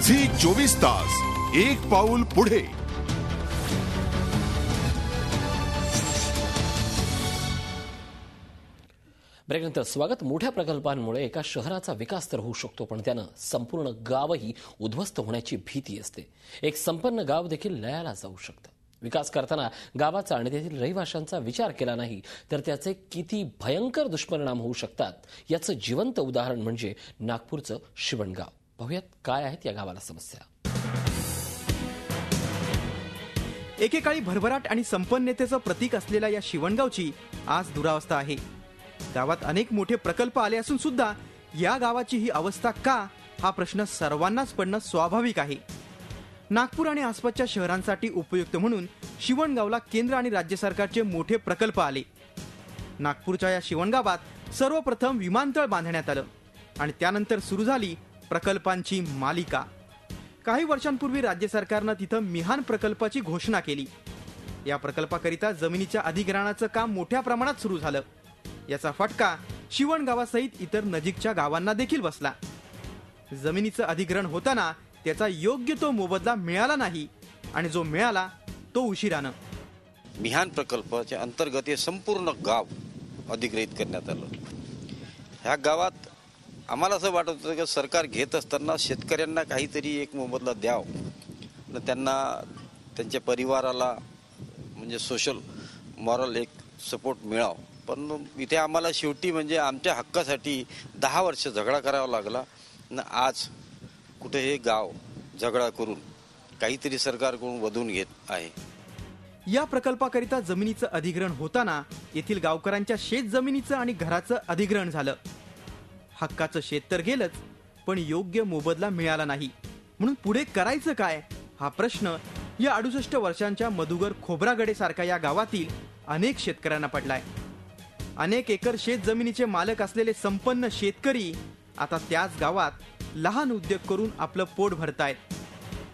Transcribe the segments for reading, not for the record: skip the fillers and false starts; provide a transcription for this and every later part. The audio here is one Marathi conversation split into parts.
झी 24 तास, एक पाऊल पुढे. ब्रेकनंतर स्वागत. मोठ्या प्रकल्पांमुळे एका शहराचा विकास तर होऊ शकतो, पण त्यानं संपूर्ण गावही उद्ध्वस्त होण्याची भीती असते. एक संपन्न गाव देखील लयाला जाऊ शकतं. विकास करताना गावाचा आणि तेथील रहिवाशांचा विचार केला नाही तर त्याचे किती भयंकर दुष्परिणाम होऊ शकतात याचं जिवंत उदाहरण म्हणजे नागपूरचं शिवणगाव. पाहूयात काय आहेत या गावाला समस्या. एकेकाळी भरभराट आणि संपन्नतेचं प्रतीक असलेल्या या शिवणगावची आज दुरावस्था आहे. गावात अनेक मोठे प्रकल्प आले असून सुद्धा या गावाची ही अवस्था का, हा प्रश्न सर्वांनाच पडणं स्वाभाविक आहे. नागपूर आणि आसपासच्या शहरांसाठी उपयुक्त म्हणून शिवणगावला केंद्र आणि राज्य सरकारचे मोठे प्रकल्प आले. नागपूरच्या या शिवणगावात सर्वप्रथम विमानतळ बांधण्यात आलं आणि त्यानंतर सुरू झाली प्रकल्पांची मालिका. काही वर्षांपूर्वी राज्य सरकारनं तिथं मिहान प्रकल्पाची घोषणा केली. या प्रकल्पाकरिता जमिनीच्या अधिग्रहणाचं काम मोठ्या प्रमाणात सुरू झालं. याचा फटका शिवणगावासहित इतर नजीकच्या गावांना देखील बसला. जमिनीचं अधिग्रहण होताना त्याचा योग्य तो मोबदला मिळाला नाही आणि जो मिळाला तो उशिरानं. मिहान प्रकल्पाच्या अंतर्गत हे संपूर्ण गाव अधिग्रहित करण्यात आलं. ह्या गावात आम्हाला असं वाटत होतं की सरकार घेत असताना शेतकऱ्यांना काहीतरी एक मोबदला द्यावं, त्यांना त्यांच्या परिवाराला म्हणजे सोशल मॉरल एक सपोर्ट मिळावं. पण इथे आम्हाला शेवटी म्हणजे आमच्या हक्कासाठी 10 वर्ष झगडा करावा लागला आणि आज कुठे हे गाव झगडा करून काहीतरी सरकारकडून वधून घेत आहे. या प्रकल्पाकरिता जमिनीचं अधिग्रहण होताना येथील गावकऱ्यांच्या शेत जमिनीचं आणि घराचं अधिग्रहण झालं. हक्काचं शेत तर गेलंच, पण योग्य मोबदला मिळाला नाही. म्हणून पुढे करायचं काय, हा प्रश्न या 68 वर्षांच्या मधुगर खोब्रागडे सारख्या या गावातील अनेक शेतकऱ्यांना पडलाय. अनेक एकर शेत जमिनीचे मालक असलेले संपन्न शेतकरी आता त्याच गावात लहान उद्योग करून आपलं पोट भरतायत.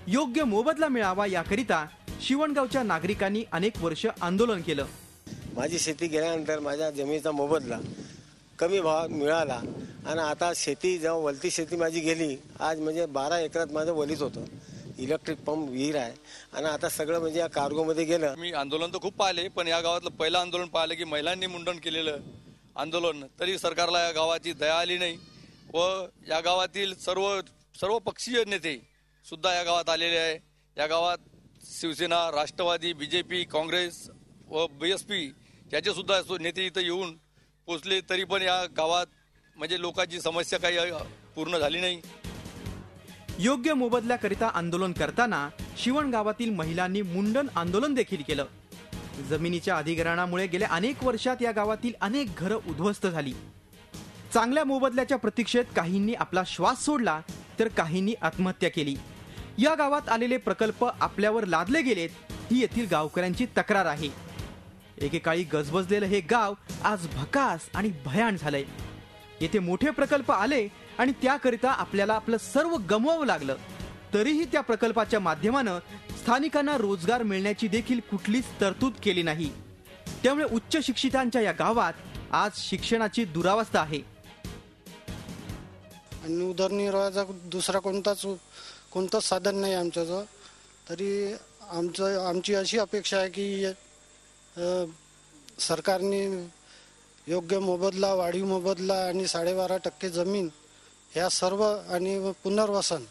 योग्य मोबदला मिळावा याकरिता शिवणगावच्या नागरिकांनी अनेक वर्ष आंदोलन केलं. माझी शेती गेल्यानंतर माझ्या जमिनीचा मोबदला कमी भावात मिळाला आणि आता शेती जेव्हा वलती शेती माझी गेली, आज म्हणजे 12 एकरात माझं वलीच होतं. इलेक्ट्रिक पंप विहीर आहे आणि आता सगळं म्हणजे या कार्गोमध्ये गेलं. मी आंदोलन तर खूप पाहिले, पण या गावातलं पहिलं आंदोलन पाहिलं की महिलांनी मुंडन केलेलं आंदोलन, तरी सरकारला या गावाची दया आली नाही. व या गावातील सर्व पक्षीय नेते सुद्धा या गावात आलेले आहे. या गावात शिवसेना, राष्ट्रवादी, BJP, काँग्रेस व BSP याचे सुद्धा नेते इथं येऊन पोचले, तरी पण या गावात म्हणजे लोकांची समस्या काही पूर्ण झाली नाही. योग्य मोबदल्याकरिता आंदोलन करताना शिवणगावातील महिलांनी मुंडन आंदोलन देखील केलं. जमिनीच्या अधिग्रहणामुळे गेल्या अनेक वर्षात या गावातील अनेक घरं उद्ध्वस्त झाली. चांगल्या मोबदल्याच्या प्रतीक्षेत काहींनी आपला श्वास सोडला तर काहींनी आत्महत्या केली. या गावात आलेले प्रकल्प आपल्यावर लादले गेलेत, ही येथील गावकऱ्यांची तक्रार आहे. एकेकाळी गजबजलेलं हे गाव आज भकास आणि भयान झालंय. येथे मोठे प्रकल्प आले आणि त्याकरिता आपल्याला आपलं सर्व गमवावं लागलं, तरीही त्या प्रकल्पाच्या माध्यमानं स्थानिकांना रोजगार मिळण्याची देखील कुठलीच तरतूद केली नाही. त्यामुळे उच्च शिक्षितांच्या या गावात आज शिक्षणाची दुरावस्था आहे. आणि उदरनिर्वाहाचा दुसरा कोणताच साधन नाही आमच्याजवळ. तरी आमची अशी अपेक्षा आहे की सरकारने योग्य मोबदला, वाढीव मोबदला आणि 12.5% जमीन ह्या सर्व आणि पुनर्वसन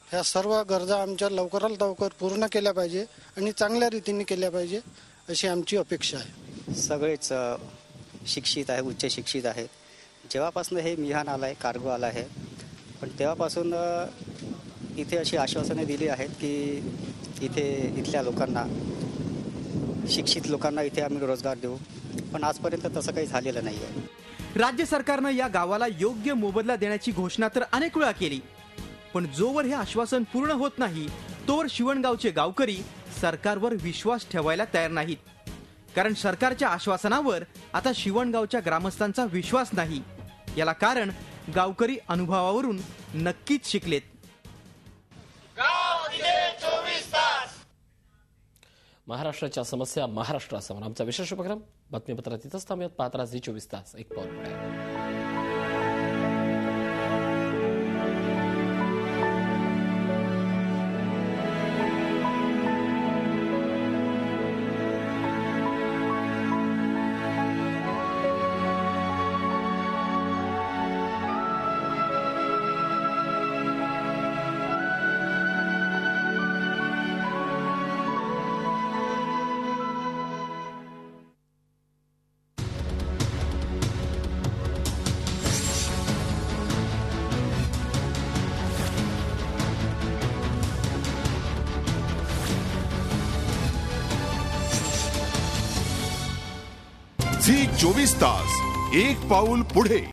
ह्या सर्व गरजा आमच्या लवकरात लवकर पूर्ण केल्या पाहिजे आणि चांगल्या रीतीने केल्या पाहिजे अशी आमची अपेक्षा आहे. सगळेच शिक्षित आहे, उच्च शिक्षित आहे. जेव्हापासून हे मिहान आलं आहे, कार्गो आला आहे, पण तेव्हापासून इथे अशी आश्वासने दिली आहेत की इथल्या लोकांना, शिक्षित लोकांना इथे आम्ही रोजगार देऊ, पण आजपर्यंत तसं काही झालेलं नाही आहे. राज्य सरकारनं या गावाला योग्य मोबदला देण्याची घोषणा तर अनेक वेळा केली, पण जोवर हे आश्वासन पूर्ण होत नाही तोवर शिवणगावचे गावकरी सरकारवर विश्वास ठेवायला तयार नाहीत. कारण सरकारच्या आश्वासनावर आता शिवणगावच्या ग्रामस्थांचा विश्वास नाही. याला कारण गावकरी अनुभवावरून नक्कीच शिकलेत. महाराष्ट्राच्या समस्या महाराष्ट्रासमोर आमचा विशेष उपक्रम बातमीपत्रात इथंच थांबूयात. पाहत राहा झी 24 तास, एक पाऊल पुढे. झी 24 तास, एक पाऊल पुढे.